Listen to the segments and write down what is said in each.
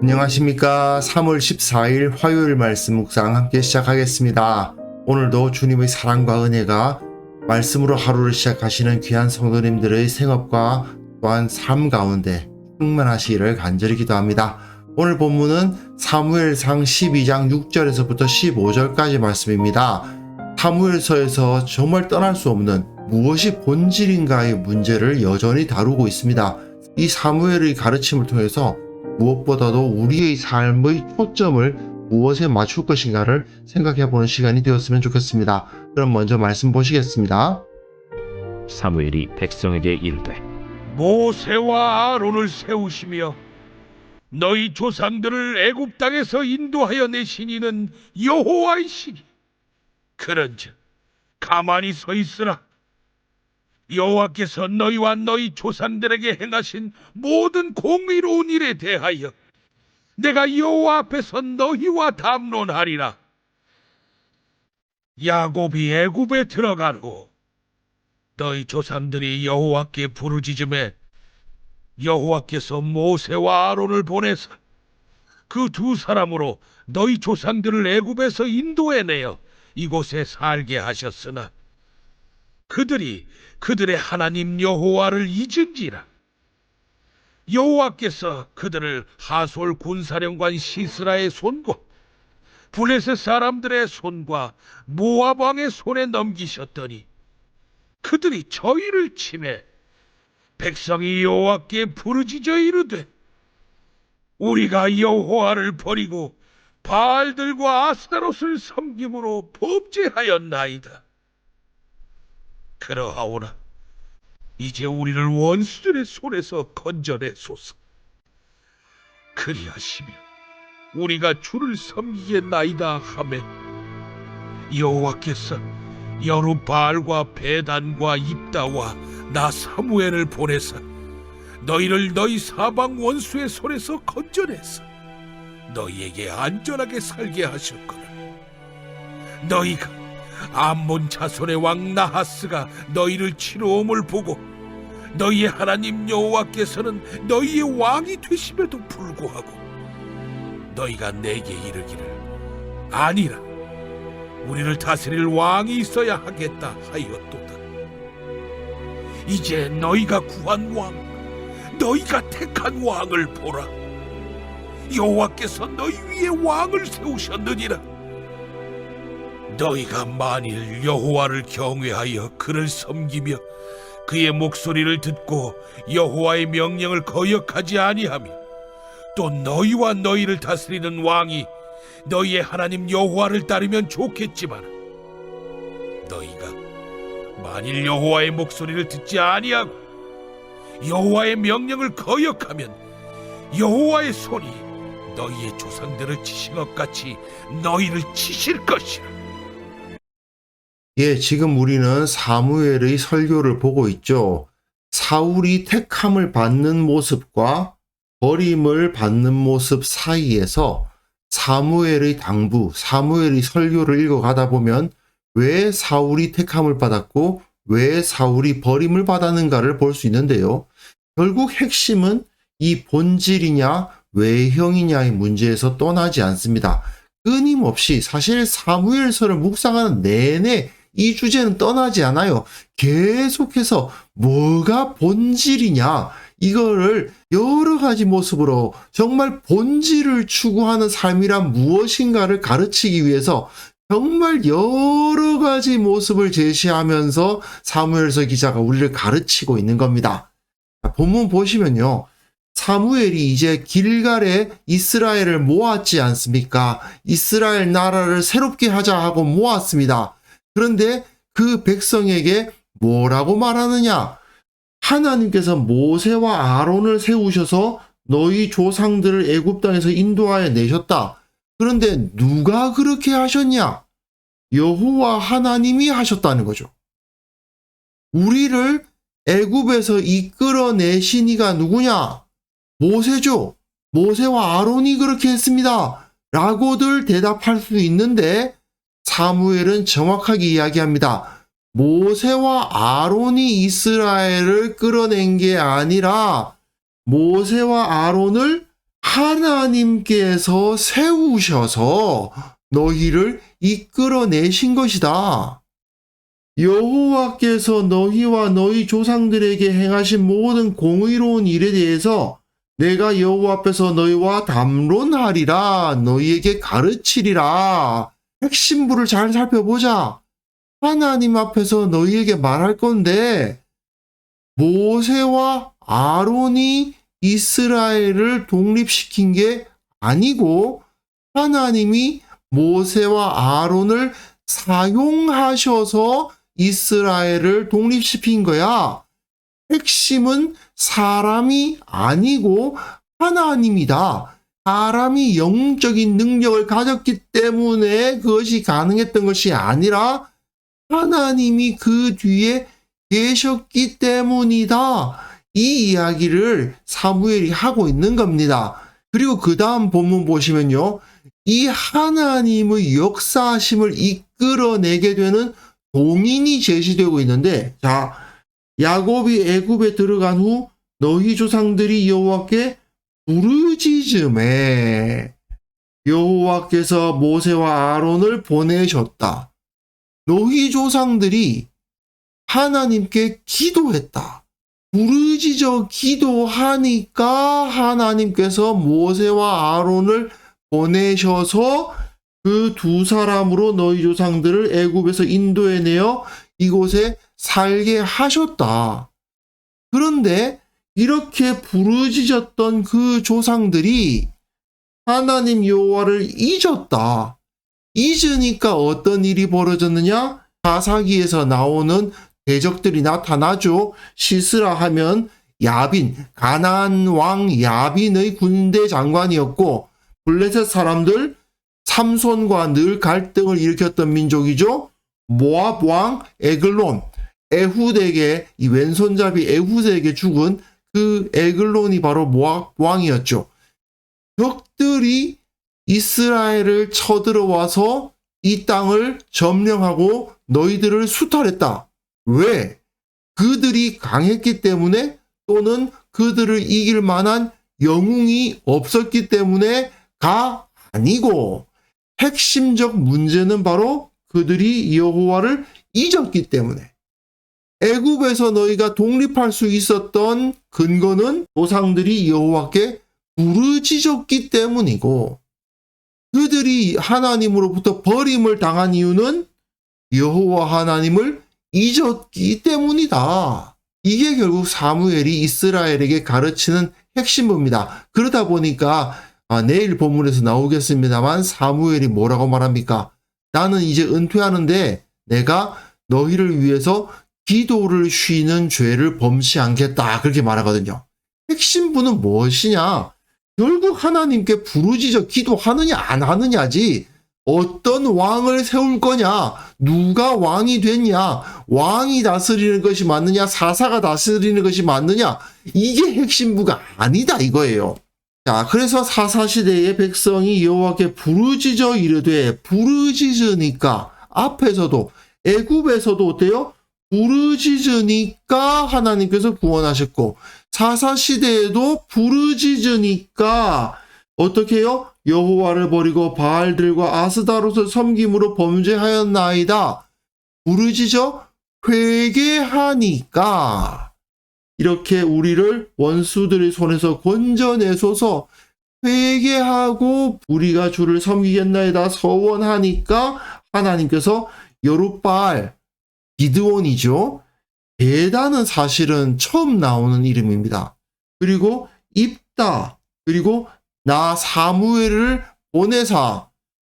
안녕하십니까. 3월 14일 화요일 말씀 묵상 함께 시작하겠습니다. 오늘도 주님의 사랑과 은혜가 말씀으로 하루를 시작하시는 귀한 성도님들의 생업과 또한 삶 가운데 충만하시기를 간절히 기도합니다. 오늘 본문은 사무엘상 12장 6절에서부터 15절까지 말씀입니다. 사무엘서에서 정말 떠날 수 없는 무엇이 본질인가의 문제를 여전히 다루고 있습니다. 이 사무엘의 가르침을 통해서 무엇보다도 우리의 삶의 초점을 무엇에 맞출 것인가를 생각해보는 시간이 되었으면 좋겠습니다. 그럼 먼저 말씀 보시겠습니다. 사무엘이 백성에게 이르되 모세와 아론을 세우시며 너희 조상들을 애굽 땅에서 인도하여 내신 이는 여호와이시니 그런즉 가만히 서 있으라. 여호와께서 너희와 너희 조상들에게 행하신 모든 공의로운 일에 대하여 내가 여호와 앞에서 너희와 담론하리라. 야곱이 애굽에 들어간 후 너희 조상들이 여호와께 부르짖음에 여호와께서 모세와 아론을 보내서 그 두 사람으로 너희 조상들을 애굽에서 인도해내어 이곳에 살게 하셨으나 그들이 그들의 하나님 여호와를 잊은지라. 여호와께서 그들을 하솔 군사령관 시스라의 손과 블레셋 사람들의 손과 모압 왕의 손에 넘기셨더니 그들이 저희를 치매 백성이 여호와께 부르짖어 이르되 우리가 여호와를 버리고 바알들과 아스타롯을 섬김으로 범죄하였나이다. 그러하오나 이제 우리를 원수들의 손에서 건져내소서. 그리하시면 우리가 주를 섬기겠나이다 하매 여호와께서 여룻바알과 베단과 입다와 나 사무엘을 보내사 너희를 너희 사방 원수의 손에서 건져내서 너희에게 안전하게 살게 하셨거늘. 너희가 암몬 자손의 왕 나하스가 너희를 치러옴을 보고 너희의 하나님 여호와께서는 너희의 왕이 되심에도 불구하고 너희가 내게 이르기를 아니라 우리를 다스릴 왕이 있어야 하겠다 하였도다. 이제 너희가 구한 왕, 너희가 택한 왕을 보라. 여호와께서 너희 위에 왕을 세우셨느니라. 너희가 만일 여호와를 경외하여 그를 섬기며 그의 목소리를 듣고 여호와의 명령을 거역하지 아니하며 또 너희와 너희를 다스리는 왕이 너희의 하나님 여호와를 따르면 좋겠지만 너희가 만일 여호와의 목소리를 듣지 아니하고 여호와의 명령을 거역하면 여호와의 손이 너희의 조상들을 치신 것 같이 너희를 치실 것이라. 지금 우리는 사무엘의 설교를 보고 있죠. 사울이 택함을 받는 모습과 버림을 받는 모습 사이에서 사무엘의 당부, 사무엘의 설교를 읽어가다 보면 왜 사울이 택함을 받았고 왜 사울이 버림을 받았는가를 볼 수 있는데요. 결국 핵심은 이 본질이냐 외형이냐의 문제에서 떠나지 않습니다. 끊임없이 사실 사무엘서를 묵상하는 내내 이 주제는 떠나지 않아요. 계속해서 뭐가 본질이냐 이거를 여러 가지 모습으로 정말 본질을 추구하는 삶이란 무엇인가를 가르치기 위해서 정말 여러 가지 모습을 제시하면서 사무엘서 기자가 우리를 가르치고 있는 겁니다. 본문 보시면요. 사무엘이 이제 길갈에 이스라엘을 모았지 않습니까? 이스라엘 나라를 새롭게 하자 하고 모았습니다. 그런데 그 백성에게 뭐라고 말하느냐? 하나님께서 모세와 아론을 세우셔서 너희 조상들을 애굽 땅에서 인도하여 내셨다. 그런데 누가 그렇게 하셨냐? 여호와 하나님이 하셨다는 거죠. 우리를 애굽에서 이끌어내신 이가 누구냐? 모세죠. 모세와 아론이 그렇게 했습니다. 라고들 대답할 수 있는데 사무엘은 정확하게 이야기합니다. 모세와 아론이 이스라엘을 끌어낸 게 아니라 모세와 아론을 하나님께서 세우셔서 너희를 이끌어내신 것이다. 여호와께서 너희와 너희 조상들에게 행하신 모든 공의로운 일에 대해서 내가 여호와 앞에서 너희와 담론하리라, 너희에게 가르치리라. 핵심부를 잘 살펴보자. 하나님 앞에서 너희에게 말할 건데, 모세와 아론이 이스라엘을 독립시킨 게 아니고 하나님이 모세와 아론을 사용하셔서 이스라엘을 독립시킨 거야. 핵심은 사람이 아니고 하나님이다. 사람이 영적인 능력을 가졌기 때문에 그것이 가능했던 것이 아니라 하나님이 그 뒤에 계셨기 때문이다. 이 이야기를 사무엘이 하고 있는 겁니다. 그리고 그 다음 본문 보시면요. 이 하나님의 역사하심을 이끌어내게 되는 동인이 제시되고 있는데, 자, 야곱이 애굽에 들어간 후 너희 조상들이 여호와께 부르짖음에 여호와께서 모세와 아론을 보내셨다. 너희 조상들이 하나님께 기도했다. 부르짖어 기도하니까 하나님께서 모세와 아론을 보내셔서 그 두 사람으로 너희 조상들을 애굽에서 인도해내어 이곳에 살게 하셨다. 그런데 이렇게 부르짖었던 그 조상들이 하나님 여호와를 잊었다. 잊으니까 어떤 일이 벌어졌느냐? 사사기에서 나오는 대적들이 나타나죠. 시스라 하면 야빈, 가나안 왕 야빈의 군대 장관이었고, 블레셋 사람들 삼손과 늘 갈등을 일으켰던 민족이죠. 모압 왕 에글론, 에훗에게, 이 왼손잡이 에훗에게 죽은 그 에글론이 바로 모압 왕이었죠. 적들이 이스라엘을 쳐들어와서 이 땅을 점령하고 너희들을 수탈했다. 왜? 그들이 강했기 때문에, 또는 그들을 이길 만한 영웅이 없었기 때문에가 아니고, 핵심적 문제는 바로 그들이 여호와를 잊었기 때문에. 애굽에서 너희가 독립할 수 있었던 근거는 조상들이 여호와께 부르짖었기 때문이고, 그들이 하나님으로부터 버림을 당한 이유는 여호와 하나님을 잊었기 때문이다. 이게 결국 사무엘이 이스라엘에게 가르치는 핵심입니다. 그러다 보니까 내일 본문에서 나오겠습니다만 사무엘이 뭐라고 말합니까? 나는 이제 은퇴하는데 내가 너희를 위해서 기도를 쉬는 죄를 범치 않겠다. 그렇게 말하거든요. 핵심부는 무엇이냐? 결국 하나님께 부르짖어 기도하느냐 안 하느냐지, 어떤 왕을 세울 거냐, 누가 왕이 됐냐, 왕이 다스리는 것이 맞느냐, 사사가 다스리는 것이 맞느냐, 이게 핵심부가 아니다 이거예요. 자, 그래서 사사시대의 백성이 여호와께 부르짖어 이르되, 부르짖으니까 앞에서도 애굽에서도 어때요? 부르짖으니까 하나님께서 구원하셨고, 사사시대에도 부르짖으니까 어떻게 해요? 여호와를 버리고 바알들과 아스다롯을 섬김으로 범죄하였나이다. 부르짖어 회개하니까 이렇게 우리를 원수들의 손에서 건져내소서, 회개하고 우리가 주를 섬기겠나이다 서원하니까 하나님께서 여룻바알, 기드온이죠. 베다는 사실은 처음 나오는 이름입니다. 그리고 입다, 그리고 나 사무엘을 보내사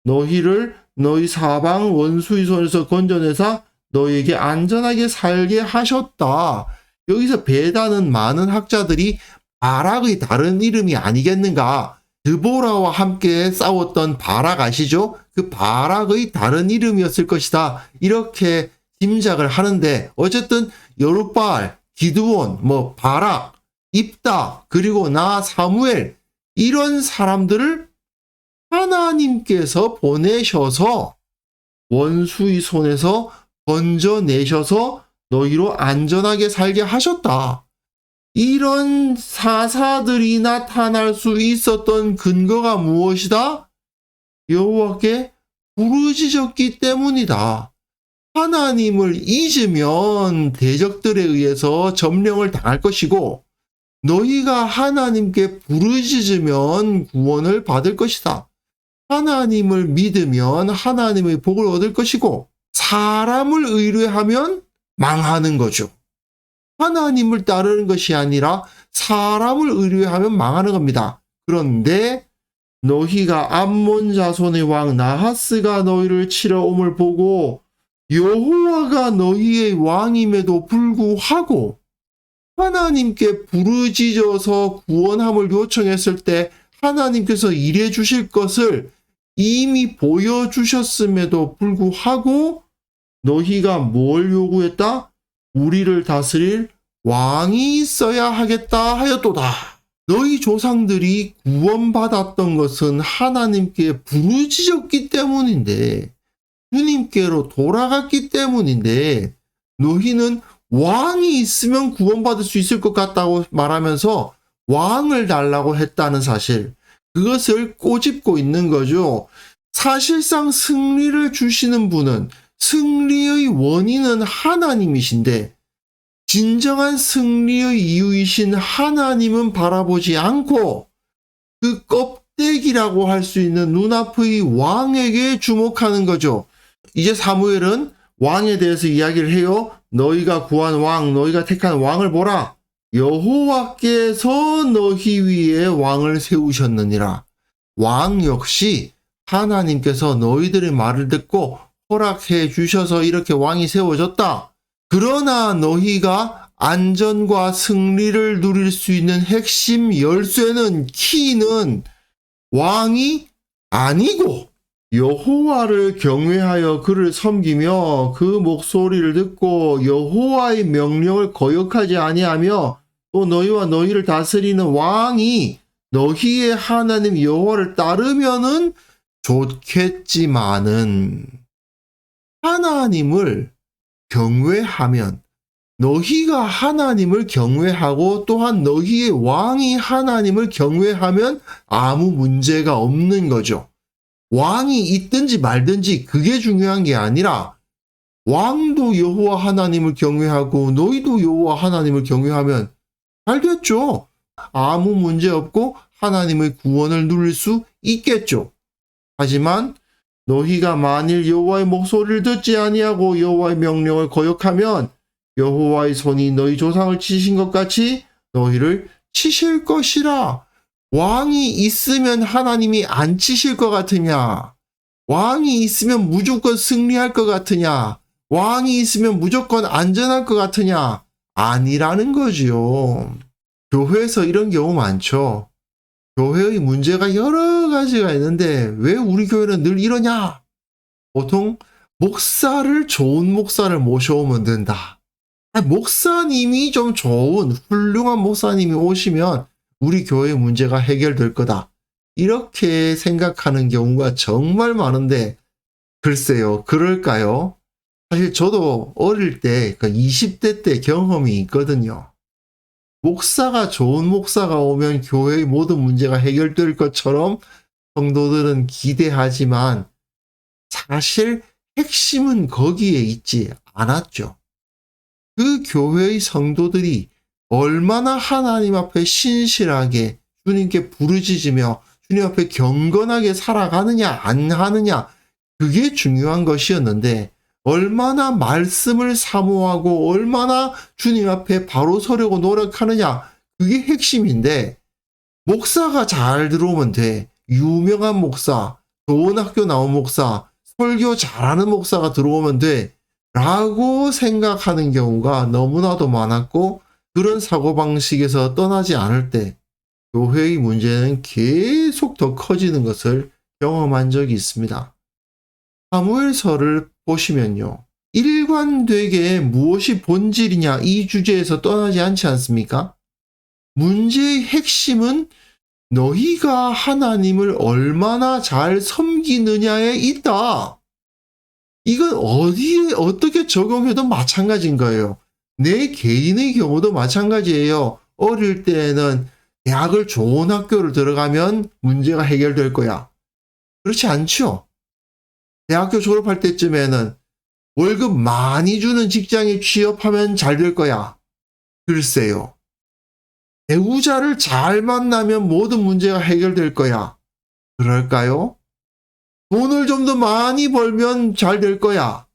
너희를 너희 사방 원수의 손에서 건져내사 너희에게 안전하게 살게 하셨다. 여기서 베다는 많은 학자들이 바락의 다른 이름이 아니겠는가. 드보라와 함께 싸웠던 바락 아시죠? 그 바락의 다른 이름이었을 것이다. 이렇게 짐작을 하는데, 어쨌든 여룻바알, 기드온, 바락, 입다, 그리고 나 사무엘, 이런 사람들을 하나님께서 보내셔서 원수의 손에서 건져내셔서 너희로 안전하게 살게 하셨다. 이런 사사들이 나타날 수 있었던 근거가 무엇이다? 여호와께 부르짖었기 때문이다. 하나님을 잊으면 대적들에 의해서 점령을 당할 것이고 너희가 하나님께 부르짖으면 구원을 받을 것이다. 하나님을 믿으면 하나님의 복을 얻을 것이고 사람을 의뢰하면 망하는 거죠. 하나님을 따르는 것이 아니라 사람을 의뢰하면 망하는 겁니다. 그런데 너희가 암몬 자손의 왕 나하스가 너희를 치러 옴을 보고 여호와가 너희의 왕임에도 불구하고 하나님께 부르짖어서 구원함을 요청했을 때 하나님께서 일해 주실 것을 이미 보여주셨음에도 불구하고 너희가 뭘 요구했다? 우리를 다스릴 왕이 있어야 하겠다 하였도다. 너희 조상들이 구원받았던 것은 하나님께 부르짖었기 때문인데 주님께로 돌아갔기 때문인데 너희는 왕이 있으면 구원받을 수 있을 것 같다고 말하면서 왕을 달라고 했다는 사실, 그것을 꼬집고 있는 거죠. 사실상 승리를 주시는 분은, 승리의 원인은 하나님이신데 진정한 승리의 이유이신 하나님은 바라보지 않고 그 껍데기라고 할 수 있는 눈앞의 왕에게 주목하는 거죠. 이제 사무엘은 왕에 대해서 이야기를 해요. 너희가 구한 왕, 너희가 택한 왕을 보라. 여호와께서 너희 위에 왕을 세우셨느니라. 왕 역시 하나님께서 너희들의 말을 듣고 허락해 주셔서 이렇게 왕이 세워졌다. 그러나 너희가 안전과 승리를 누릴 수 있는 핵심 열쇠는, 키는 왕이 아니고 여호와를 경외하여 그를 섬기며 그 목소리를 듣고 여호와의 명령을 거역하지 아니하며 또 너희와 너희를 다스리는 왕이 너희의 하나님 여호와를 따르면은 좋겠지만은, 하나님을 경외하면, 너희가 하나님을 경외하고 또한 너희의 왕이 하나님을 경외하면 아무 문제가 없는 거죠. 왕이 있든지 말든지 그게 중요한 게 아니라 왕도 여호와 하나님을 경외하고 너희도 여호와 하나님을 경외하면 잘 됐죠. 아무 문제 없고 하나님의 구원을 누릴 수 있겠죠. 하지만 너희가 만일 여호와의 목소리를 듣지 아니하고 여호와의 명령을 거역하면 여호와의 손이 너희 조상을 치신 것 같이 너희를 치실 것이라. 왕이 있으면 하나님이 안 치실 것 같으냐? 왕이 있으면 무조건 승리할 것 같으냐? 왕이 있으면 무조건 안전할 것 같으냐? 아니라는 거지요. 교회에서 이런 경우 많죠. 교회의 문제가 여러 가지가 있는데 왜 우리 교회는 늘 이러냐? 보통 목사를, 좋은 목사를 모셔오면 된다. 목사님이 좀 좋은 훌륭한 목사님이 오시면 우리 교회의 문제가 해결될 거다. 이렇게 생각하는 경우가 정말 많은데 글쎄요, 그럴까요? 사실 저도 어릴 때, 20대 때 경험이 있거든요. 목사가, 좋은 목사가 오면 교회의 모든 문제가 해결될 것처럼 성도들은 기대하지만 사실 핵심은 거기에 있지 않았죠. 그 교회의 성도들이 얼마나 하나님 앞에 신실하게 주님께 부르짖으며 주님 앞에 경건하게 살아가느냐 안 하느냐, 그게 중요한 것이었는데 얼마나 말씀을 사모하고 얼마나 주님 앞에 바로 서려고 노력하느냐, 그게 핵심인데 목사가 잘 들어오면 돼. 유명한 목사, 좋은 학교 나온 목사, 설교 잘하는 목사가 들어오면 돼 라고 생각하는 경우가 너무나도 많았고, 그런 사고방식에서 떠나지 않을 때 교회의 문제는 계속 더 커지는 것을 경험한 적이 있습니다. 사무엘서를 보시면요, 일관되게 무엇이 본질이냐 이 주제에서 떠나지 않지 않습니까? 문제의 핵심은 너희가 하나님을 얼마나 잘 섬기느냐에 있다. 이건 어떻게 적용해도 마찬가지인 거예요. 내 개인의 경우도 마찬가지예요. 어릴 때에는 대학을 좋은 학교를 들어가면 문제가 해결될 거야. 그렇지 않죠? 대학교 졸업할 때쯤에는 월급 많이 주는 직장에 취업하면 잘 될 거야. 글쎄요. 배우자를 잘 만나면 모든 문제가 해결될 거야. 그럴까요? 돈을 좀 더 많이 벌면 잘 될 거야.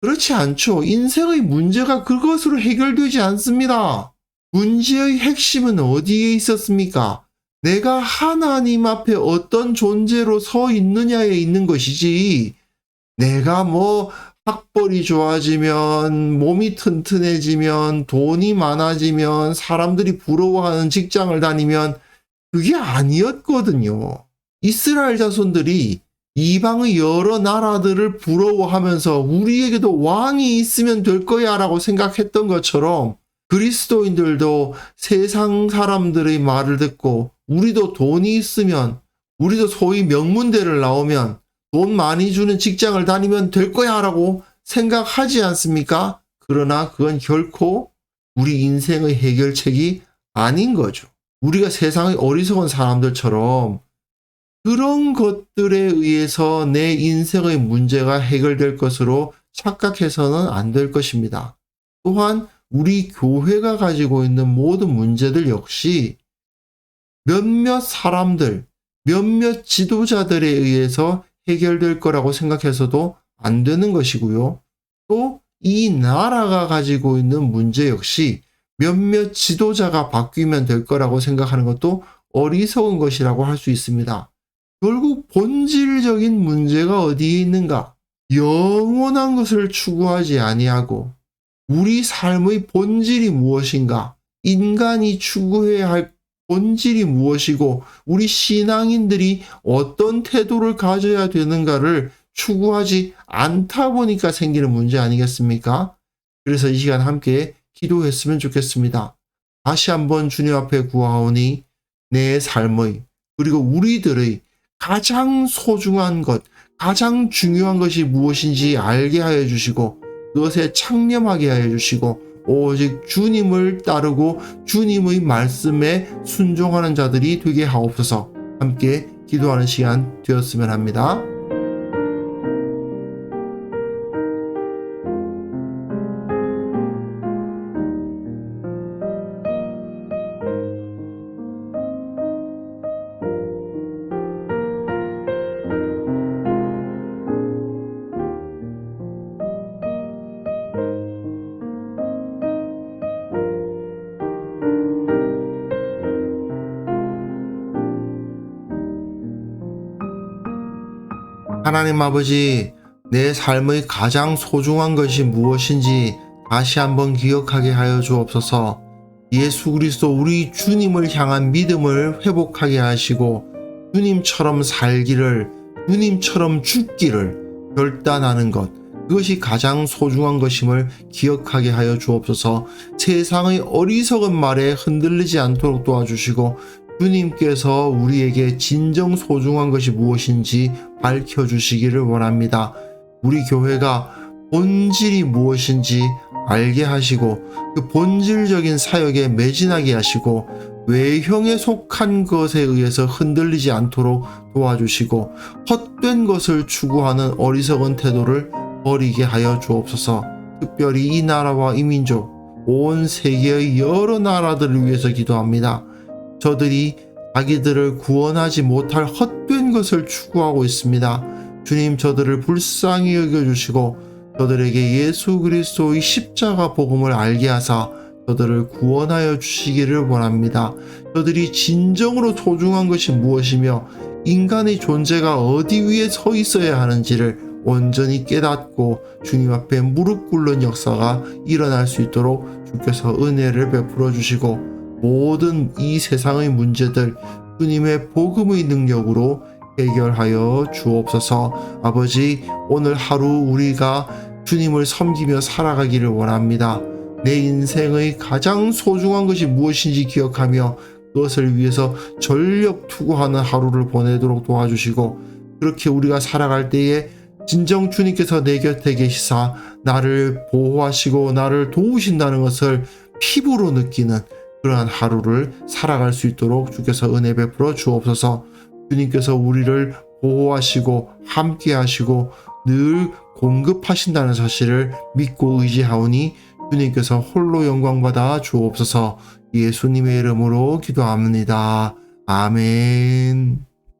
그렇지 않죠. 인생의 문제가 그것으로 해결되지 않습니다. 문제의 핵심은 어디에 있었습니까? 내가 하나님 앞에 어떤 존재로 서 있느냐에 있는 것이지, 내가 학벌이 좋아지면, 몸이 튼튼해지면, 돈이 많아지면, 사람들이 부러워하는 직장을 다니면 그게 아니었거든요. 이스라엘 자손들이 이방의 여러 나라들을 부러워하면서 우리에게도 왕이 있으면 될 거야 라고 생각했던 것처럼 그리스도인들도 세상 사람들의 말을 듣고 우리도 돈이 있으면, 우리도 소위 명문대를 나오면, 돈 많이 주는 직장을 다니면 될 거야 라고 생각하지 않습니까? 그러나 그건 결코 우리 인생의 해결책이 아닌 거죠. 우리가 세상의 어리석은 사람들처럼 그런 것들에 의해서 내 인생의 문제가 해결될 것으로 착각해서는 안 될 것입니다. 또한 우리 교회가 가지고 있는 모든 문제들 역시 몇몇 사람들, 몇몇 지도자들에 의해서 해결될 거라고 생각해서도 안 되는 것이고요. 또 이 나라가 가지고 있는 문제 역시 몇몇 지도자가 바뀌면 될 거라고 생각하는 것도 어리석은 것이라고 할 수 있습니다. 결국 본질적인 문제가 어디에 있는가? 영원한 것을 추구하지 아니하고 우리 삶의 본질이 무엇인가? 인간이 추구해야 할 본질이 무엇이고 우리 신앙인들이 어떤 태도를 가져야 되는가를 추구하지 않다 보니까 생기는 문제 아니겠습니까? 그래서 이 시간 함께 기도했으면 좋겠습니다. 다시 한번 주님 앞에 구하오니 내 삶의 그리고 우리들의 가장 소중한 것, 가장 중요한 것이 무엇인지 알게 하여 주시고 그것에 창념하게 하여 주시고 오직 주님을 따르고 주님의 말씀에 순종하는 자들이 되게 하옵소서. 함께 기도하는 시간 되었으면 합니다. 하나님 아버지, 내 삶의 가장 소중한 것이 무엇인지 다시 한번 기억하게 하여 주옵소서. 예수 그리스도 우리 주님을 향한 믿음을 회복하게 하시고 주님처럼 살기를, 주님처럼 죽기를 결단하는 것, 그것이 가장 소중한 것임을 기억하게 하여 주옵소서. 세상의 어리석은 말에 흔들리지 않도록 도와주시고 주님께서 우리에게 진정 소중한 것이 무엇인지 밝혀주시기를 원합니다. 우리 교회가 본질이 무엇인지 알게 하시고 그 본질적인 사역에 매진하게 하시고 외형에 속한 것에 의해서 흔들리지 않도록 도와주시고 헛된 것을 추구하는 어리석은 태도를 버리게 하여 주옵소서. 특별히 이 나라와 이 민족, 온 세계의 여러 나라들을 위해서 기도합니다. 저들이 자기들을 구원하지 못할 헛된 것을 추구하고 있습니다. 주님, 저들을 불쌍히 여겨주시고 저들에게 예수 그리스도의 십자가 복음을 알게 하사 저들을 구원하여 주시기를 원합니다. 저들이 진정으로 소중한 것이 무엇이며 인간의 존재가 어디 위에 서 있어야 하는지를 온전히 깨닫고 주님 앞에 무릎 꿇는 역사가 일어날 수 있도록 주께서 은혜를 베풀어 주시고 모든 이 세상의 문제들 주님의 복음의 능력으로 해결하여 주옵소서. 아버지, 오늘 하루 우리가 주님을 섬기며 살아가기를 원합니다. 내 인생의 가장 소중한 것이 무엇인지 기억하며 그것을 위해서 전력 투구하는 하루를 보내도록 도와주시고 그렇게 우리가 살아갈 때에 진정 주님께서 내 곁에 계시사 나를 보호하시고 나를 도우신다는 것을 피부로 느끼는 그러한 하루를 살아갈 수 있도록 주께서 은혜 베풀어 주옵소서. 주님께서 우리를 보호하시고 함께 하시고 늘 공급하신다는 사실을 믿고 의지하오니 주님께서 홀로 영광받아 주옵소서. 예수님의 이름으로 기도합니다. 아멘.